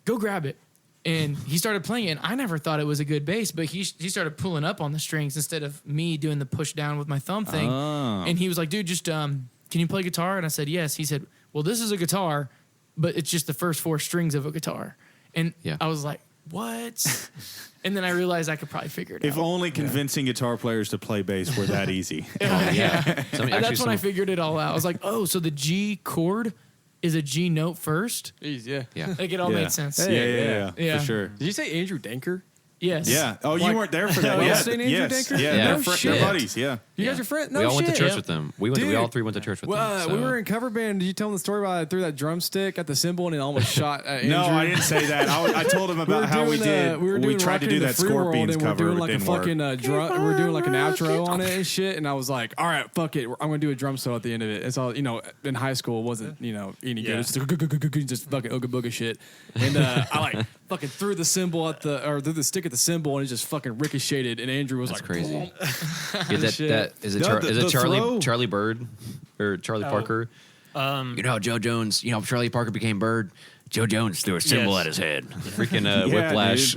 go grab it. And he started playing it. And I never thought it was a good bass, but he started pulling up on the strings instead of me doing the push down with my thumb thing. Oh. And he was like, dude, just can you play guitar? And I said, yes. He said, well, this is a guitar, but it's just the first 4 strings of a guitar. And I was like, what? And then I realized I could probably figure it out. If only convincing guitar players to play bass were that easy. Yeah. Some- And that's actually when I some- figured it all out. I was like, oh, so the G chord is a G note first? Jeez, yeah. Yeah. Like it all made sense. Yeah, for sure. Did you say Andrew Danker? Yes. Yeah. Oh, you Like- weren't there for that. Oh, Yeah. St. Andrew Yes. Danker? Yeah. Yeah. They're, No they're shit. buddies. Yeah. You guys are friends? No we all went to shit. church with them. We all 3 went to church with them. Well, we so- were in cover band. Did you tell them the story about I threw that drumstick at the cymbal and it almost shot at Andrew? No, I didn't say that. I told him about how we did. We tried to do that Scorpions cover. We're doing like it a didn't work. fucking drum. We're doing like an outro on it and shit. And I was like, all right, fuck it. I'm gonna do a drum solo at the end of it. It's all in high school, it wasn't any good. It's just fucking ooga booga shit. And I like fucking threw the cymbal threw the stick at the cymbal and it just fucking ricocheted. And Andrew was That's like, crazy. "Boom." Yeah, Shit. that is it. No, Is it the Charlie throw- Charlie Bird or Charlie Parker? You know how Joe Jones. Charlie Parker became Bird. Joe Jones threw a cymbal Yes. at his head. Freaking Yeah, whiplash.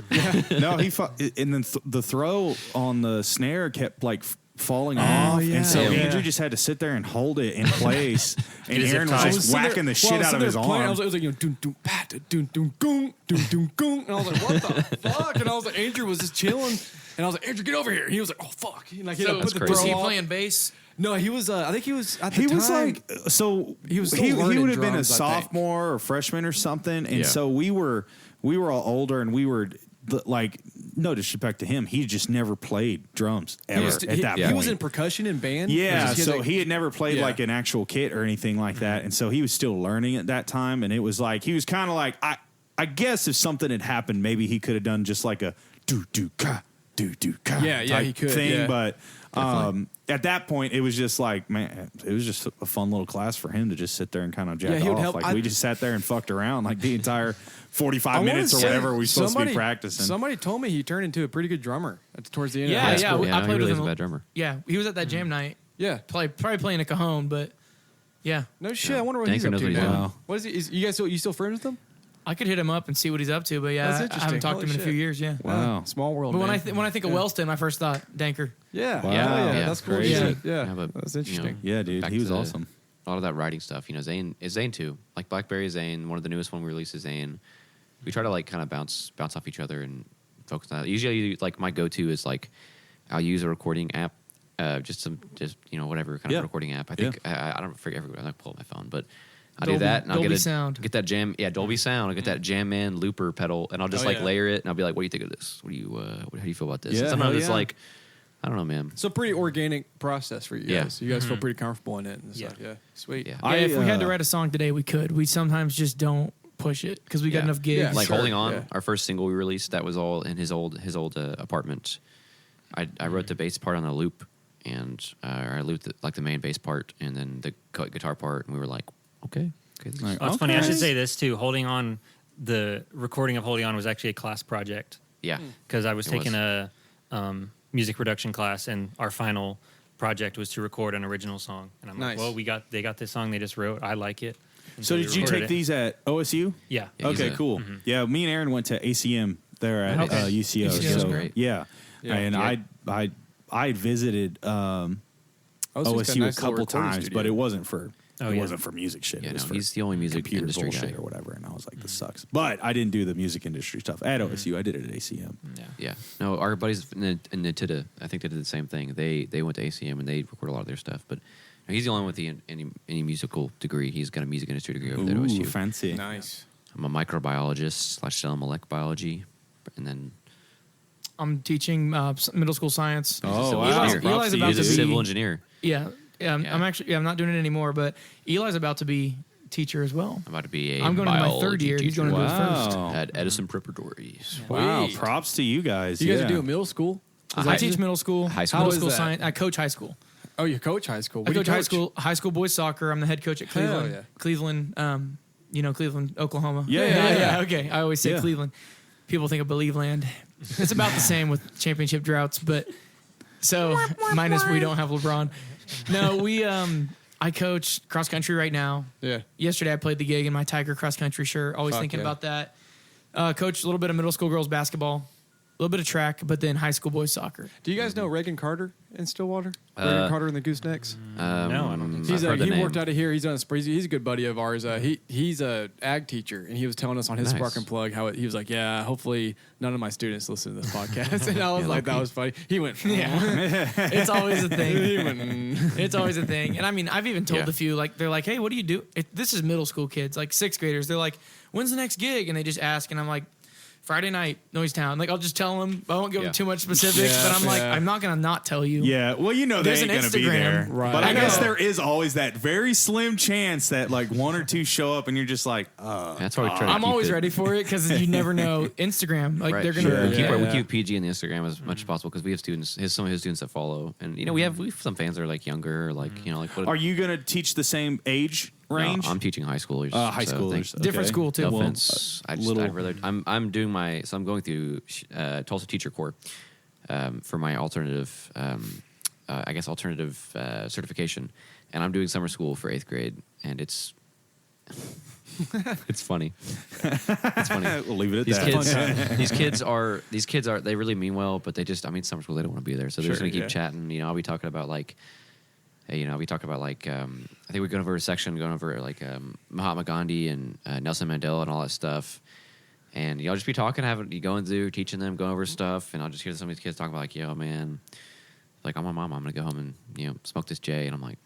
dude. No, and then the throw on the snare kept like falling off, yeah. and so Yeah. Andrew just had to sit there and hold it in place, and Get his Aaron zip was tie. just whacking the shit out of his arm. I was like, it was like doom doom pat doom doom goom doom doom goom, and I was like, what the fuck? And I was like, Andrew was just chilling, and I was like, Andrew, get over here. And he was like, oh fuck. He like he So had to put the crazy. was he throw off. playing bass? No, he was. I think he was at the He time. was like, so He was still he learning would have been a drums, I think. sophomore or freshman or something, and Yeah. so we were all older, and we were like, no disrespect to him, he just never played drums ever at that he point. was in percussion in band. Yeah, He so had, he had never played Yeah. like an actual kit or anything like that, and so he was still learning at that time. And it was like he was kind of like I guess if something had happened, maybe he could have done just like a do ka Yeah, type he could, thing. yeah. But at that point, it was just like, man, it was just a fun little class for him to just sit there and kind of jack he would off. help. Like we just sat there and fucked around like the entire 45 minutes or whatever we were supposed to be practicing. Somebody told me he turned into a pretty good drummer towards the end. Yeah, of high yeah. school. I he played with really him. is a bad drummer. Yeah, he was at that jam night. Yeah. Probably playing a cajon, but yeah, No shit. I wonder what he's Danker up knows to what he's now. doing. What is he? You guys still friends with him? I could hit him up and see what he's up to. But yeah, That's I interesting. haven't talked to him in Holy a few shit. years. Yeah. Wow. Small world. But when man. I think of Wellston, my first thought, Danker. Yeah. Wow. Yeah. Yeah. That's cool. Crazy. Shit. Yeah. Yeah, but, That's you interesting. know, Yeah, dude, back he was to awesome. A lot of that writing stuff. Zane too. Like Blackberry Zane, one of the newest one we released is Zane. We try to like kind of bounce off each other and focus on that. Usually, like my go-to is like I'll use a recording app, just whatever kind Yeah. of recording app. I think I don't forget everywhere. I like pull up my phone, but I'll Dolby- do that and I'll Dolby get sound. get that jam. Yeah, Dolby sound. I'll get that Jam Man looper pedal and I'll just Oh, yeah. layer it and I'll be like, "What do you think of this? What do you? How do you feel about this?" Yeah, And sometimes hell it's yeah. like, I don't know, man. So pretty organic process for you Yeah. guys. You guys feel pretty comfortable in it. And Yeah. stuff. Yeah. Sweet. Yeah. Yeah, if we had to write a song today, we could. We sometimes just don't push it because we got Yeah. enough gigs. Yeah. Like Sure, Holding On, yeah. our first single we released, that was all in his old apartment. I wrote the bass part on the loop, and I looped the main bass part, and then the guitar part, and we were like, okay. This Like, is- Oh, it's funny. I Okay. should say this too. Holding On, the recording of Holding On was actually a class project yeah, because I was It taking was. a music production class, and our final project was to record an original song. And I'm Nice. like, well, they got this song they just wrote. I like it. So did you take these at OSU? Yeah. Okay, cool. Yeah, me and Aaron went to ACM there at UCO. UCO is So great. yeah, and I visited OSU a couple times, but it wasn't for wasn't for music shit. Yeah, It was no, for he's the only music computer industry bullshit guy. or whatever, and I was like, this sucks. But I didn't do the music industry stuff at OSU. I did it at ACM. Yeah. No, our buddies in Natita, I think they did the same thing. They went to ACM and they record a lot of their stuff, but he's the only one with any musical degree. He's got a music industry degree over there at OSU. Fancy. Nice. I'm a microbiologist / cell molecular biology, and then I'm teaching middle school science. Oh, Eli's wow. Eli's about he's to a be civil engineer. I'm not doing it anymore, but Eli's about to be teacher as well. I'm about to be a I'm going into my third biology year. He's teacher going into his first. at Edison Preparatory. Wow, Sweet. props to you guys. You guys yeah. are doing middle school? I teach middle school, High school. middle How is school that? science. I coach high school. Oh, you coach high school. I What do you coach high school boys soccer. I'm the head coach at Hell Cleveland. yeah. Cleveland, Cleveland, Oklahoma. Yeah. Okay, I always say Yeah. Cleveland. People think of Believe Land. It's about the same with championship droughts, but so minus we don't have LeBron. No, we I coach cross country right now. Yeah. Yesterday I played the gig in my Tiger cross country shirt. Always Fuck thinking yeah. about that. Coached a little bit of middle school girls basketball, a little bit of track, but then high school boys soccer. Do you guys know Reagan Carter in Stillwater? Reagan Carter and the Goosenecks? No, I don't think so. He worked out of here. He's on he's a good buddy of ours. He's a ag teacher, and he was telling us on his Nice. Spark and Plug how he was like, yeah, hopefully none of my students listen to this podcast. And I was like, that was funny. He went, It's always a thing. he went, It's always a thing. And I mean, I've even told Yeah. a few, like, they're like, hey, what do you do? This is middle school kids, like sixth graders. They're like, when's the next gig? And they just ask, and I'm like, Friday night, Noise Town. Like, I'll just tell them. I won't give them too much specifics, Yeah, but I'm like, yeah. I'm not going to not tell you. Yeah, well, you know they There's ain't an going to be Instagram. there. Right. But I I guess know. there is always that very slim chance that like one or two show up and you're just like, That's why we try to I'm keep always it- ready for it because you never know. Instagram, like, Right. they're going to. Sure. We keep, Yeah, we yeah. keep PG in the Instagram as much as possible because we have students, some of his students that follow, and we have some fans that are like younger, like like what? are you going to teach the same age No, range? I'm teaching high schoolers. High so schoolers. thank- Different school, too. No Well, offense. I'd rather. I'm doing I'm going through Tulsa Teacher Corps for my alternative, alternative certification, and I'm doing summer school for 8th grade, and it's it's funny. It's funny. We'll leave it at These that. kids, these kids are they really mean well, but they just summer school they don't want to be there, so they're just Sure, gonna keep yeah. chatting. I'll be talking about like. I'll be talking about I think we're going over a section going over like Mahatma Gandhi and Nelson Mandela and all that stuff. And I'll just be talking, going through, teaching them, going over stuff, and I'll just hear some of these kids talking about like, yo, man, like I'm my mom, I'm gonna go home and smoke this J, and I'm like,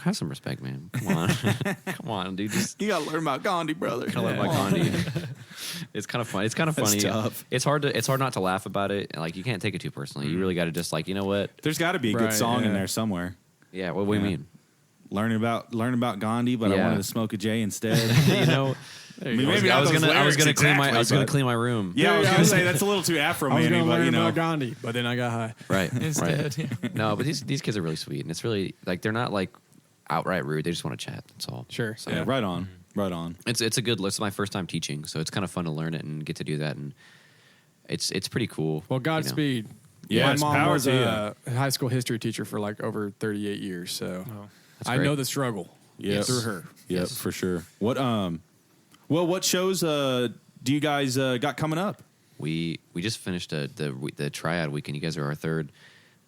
have some respect, man. Come on, come on, dude. Just You got to learn about Gandhi, brother. kind of like Gandhi. It's kind of fun. It's kind of funny. tough. It's hard not to laugh about it. Like you can't take it too personally. You really got to just like, you know what? There's got to be a good Right, song in yeah. there somewhere. Yeah. What do you Yeah. mean? Learn about Gandhi, but I Yeah. wanted to smoke a J instead. I was gonna clean my room. Yeah, I was gonna say that's a little too Afro I was man, going to but learn you know. about Gandhi, but then I got high. Right. Instead, Right. yeah. No, but these kids are really sweet, and it's really like they're not like outright rude. They just want to chat. That's all. Sure. So Yeah, right on, right on. it's a good. It's my first time teaching, so it's kind of fun to learn it and get to do that, and it's pretty cool. Well, Godspeed. Yeah, My it's mom power was to a high school history teacher for like over 38 years, so That's I great. know the struggle Yes. through her. Yep, Yes. for sure. What shows do you guys got coming up? We just finished the triad weekend. You guys are our third.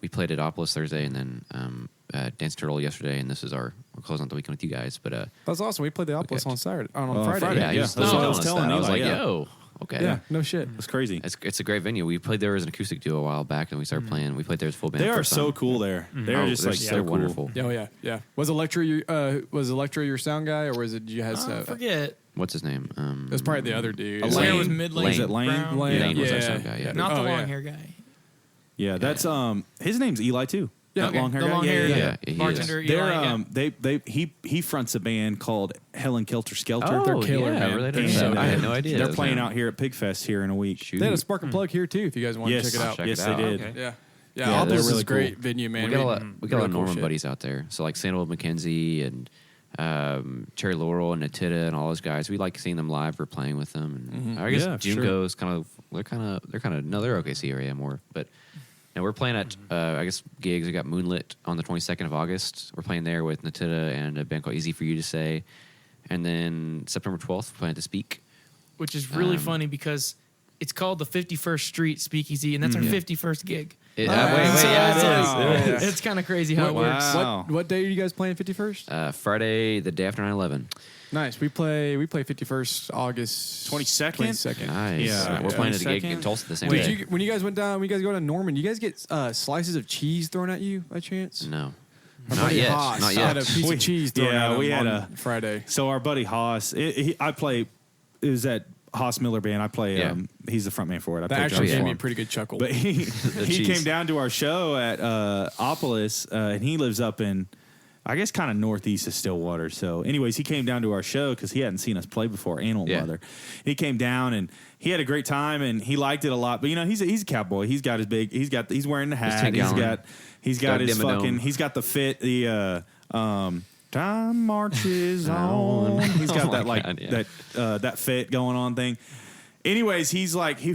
We played at Opolis Thursday, and then Dance Turtle yesterday, and we're closing out the weekend with you guys. But That's awesome. We played the Opolis Okay. on Saturday, on Friday. Friday. yeah, Yeah, that's that's what what I I was telling I was Eli, like, yeah. yo, okay, Yeah, no shit. It's crazy. It's a great venue. We played there as an acoustic duo a while back, and we started playing. We played there as full band. They are first so time. cool there. They're just like they're so wonderful. Oh yeah. Was Electra your sound guy, or was it you had? I forget. What's his name? It was probably the other dude. His hair was mid-lane. Is it Lane? brown. Lane was our Yeah. sound guy. Yeah. Not the Oh, long yeah. hair guy. Yeah, that's his name's Eli too. Yeah, That long hair the guy. long hair, yeah, he is. bartender. They're Eli, yeah. he fronts a band called Helen Kelter Skelter. Oh, They're killer, yeah, man. I really didn't And, know. I had no idea. They're that was playing them. out here at Pigfest here in a week. Shoot. They had a Spark and Plug here too. If you guys want Yes, to check it out. check yes, it they out. did. Okay. Yeah. Yeah, Yeah, they're Opolis is really a great cool. venue, man. We got a lot really of cool Norman shit. buddies out there. So like Sandoval McKenzie and Cherry Laurel and Natita and all those guys. We like seeing them live or playing with them. And I guess Yeah, sure. Junco's they're OKC area more. But now we're playing at I guess gigs. We got Moonlit on the 22nd of August. We're playing there with Natita and a band called Easy for You to Say. And then September 12th, we plan to speak. Which is really funny because it's called the 51st Street Speakeasy, and that's our 51st gig. Wait, yeah, it is. It's kind of crazy how it works. What day are you guys playing 51st? Friday, the day after 9/11. Nice. We play 51st August 22nd. Nice. Yeah. We're playing at a gig 22nd. in Tulsa the same Wait, day. when you guys went down, when you guys go to Norman, you guys get slices of cheese thrown at you by chance? No. Our Not buddy yet. Haas Not had a yet. piece of cheese thrown at him we had on Friday. So our buddy Haas, I play. It was at Haas Miller Band. I play. Yeah. He's the front man for it. I That play actually drums gave for me a him. pretty good chuckle. But he cheese. came down to our show at Opolis, and he lives up in, I guess, kind of northeast of Stillwater. So, anyways, he came down to our show because he hadn't seen us play before, Animal Mother. He came down and he had a great time and he liked it a lot. But he's a cowboy. He's got his big. He's wearing the hat. He's got his fucking. He's got the fit. Time marches on. He's got that fit going on thing. Anyways, he's like he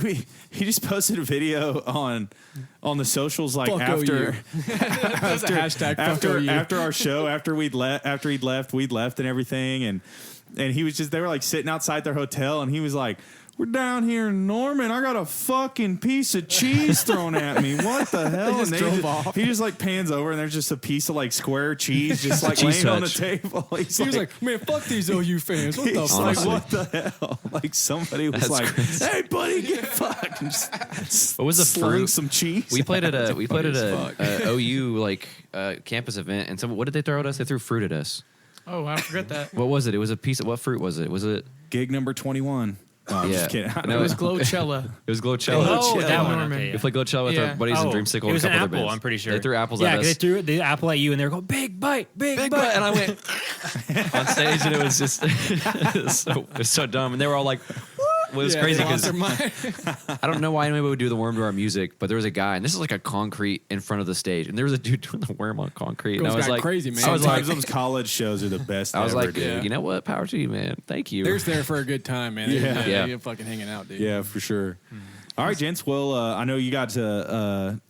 just posted a video on the socials like Fuck after That's a hashtag. after our show after he'd left and everything and he was just they were like sitting outside their hotel and he was like, we're down here in Norman. I got a fucking piece of cheese thrown at me. What the hell? Just drove off. He just like pans over and there's just a piece of like square cheese just like laying on the table. He was like, man, fuck these OU fans. What the he's fuck? like, what the hell? Like somebody was like, hey buddy, get fucked. And just What was the slung fruit? some cheese. We played at a fuck. OU campus event, and what did they throw at us? They threw fruit at us. Oh, I forgot that. What was it? It was a piece of what fruit was it? Was it? Gig number 21. Oh, I'm just kidding. No, It was Glowchella. It was glichella. Oh, that one. We Okay. played glichella with our buddies in Dreamsicle. It was and an a couple apple, other I'm pretty sure. They threw apples yeah, at us. they threw the apple at you, and they were going, big bite, big bite. And I went on stage, and it was just it was so dumb. And they were all like, it was crazy because I don't know why anybody would do the worm to our music, but there was a guy, and this is like a concrete in front of the stage, and there was a dude doing the worm on concrete. And I was like, crazy, man. I was like, Sometimes those college shows are the best. I was ever, like, dude. you know what? Power to you, man. Thank you. They're just there for a good time, man. Yeah. You're fucking hanging out, dude. Yeah, for sure. All right, gents. Well, I know you got some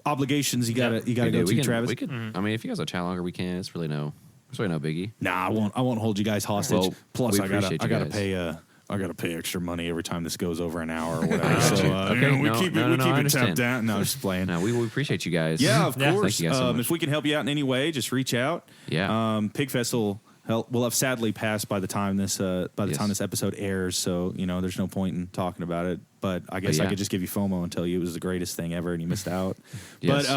obligations. You got to go to, Travis. We could. I mean, if you guys will chat longer, we can. It's really no biggie. Nah, I won't hold you guys hostage. Well, Plus, we I gotta appreciate you guys. pay. I gotta pay extra money every time this goes over an hour or whatever. got So you. we No, keep no, it I understand. tapped down. No, just playing. No, we appreciate you guys. Yeah, of Yeah. course. Thank you guys so much. If we can help you out in any way, just reach out. Yeah. Pigfest will have sadly passed by the time this episode airs. So there's no point in talking about it. But I guess I yeah. could just give you FOMO and tell you it was the greatest thing ever, and you missed out. Yes.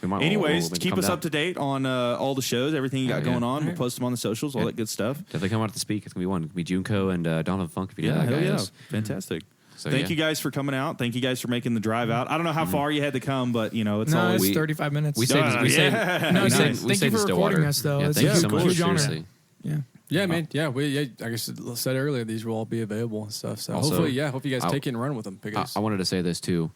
But anyways, keep us up to date on all the shows, everything you got going on. We'll post them on the socials, all that good stuff. Definitely come out to speak. It's gonna be one. It's gonna be Junko and Donovan Funk. If you do that, hell guys. Fantastic. So, Thank you guys for coming out. Thank you guys for making the drive out. I don't know how far you had to come, but it's No, always it's 35 minutes. We saved. No, We saved. yeah. No, we nice. saved. We Thank saved you for Stillwater. recording us, though. Yeah, It's thank a you so huge much. honor. Seriously. Yeah. Yeah, man. Yeah, I guess I said earlier these will all be available and stuff. So Also, hopefully, hope you guys take it and run with them. Because I wanted to say this too.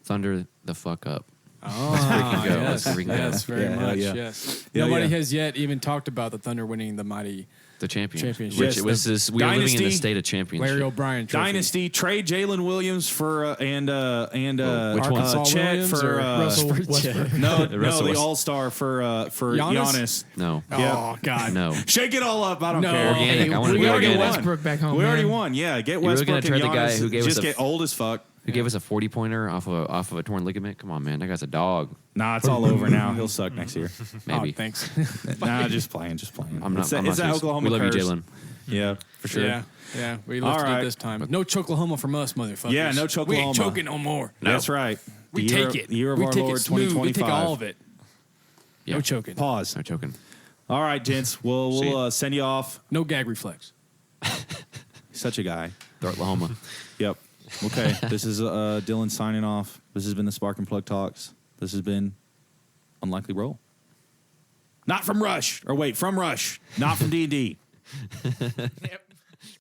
Thunder the fuck up. oh, go. yes, Let's freaking go. yes, very Yeah, much. yeah. Yes. Yeah, Nobody yeah. has yet even talked about the Thunder winning the mighty The championship. Championship. Which Yes, it was this. We are living in the Dynasty. state of championship. Larry O'Brien trophy. Dynasty. Trade Jalen Williams for which one? Arkansas Chet Williams for or Russell for Westbrook? no, Russell the West- All-Star for Giannis. No. Oh God, No. Shake it all up. I don't No. care. Organic. I want to we be already organic. won. Westbrook back home, We already man. won. Yeah, get really Westbrook gonna and trade the Giannis. guy who gave us just a- get old as fuck. Who gave us a 40-pointer off of a torn ligament? Come on, man. That guy's a dog. Nah, it's all over now. He'll suck next year. Maybe. Oh, thanks. Nah, just playing. I'm not. It's I'm that not serious. Oklahoma We love you, curse. Jalen. Yeah, for sure. Yeah. We All lifted right. it this time. No Choklahoma from us, motherfuckers. Yeah, no We Choklahoma. ain't choking no more. That's right. We The year- take it. Year of we our take Lord it smooth. 2025. We take all of it. Yeah. No choking. Pause. No choking. All right, gents. We'll send you off. No gag reflex. Such a guy. Oklahoma. Yep. Okay. This is Dylan signing off. This has been the Spark and Plug Talks. This has been Unlikely Roll. Not from Rush. Or wait, from Rush. Not from D&D. Yep.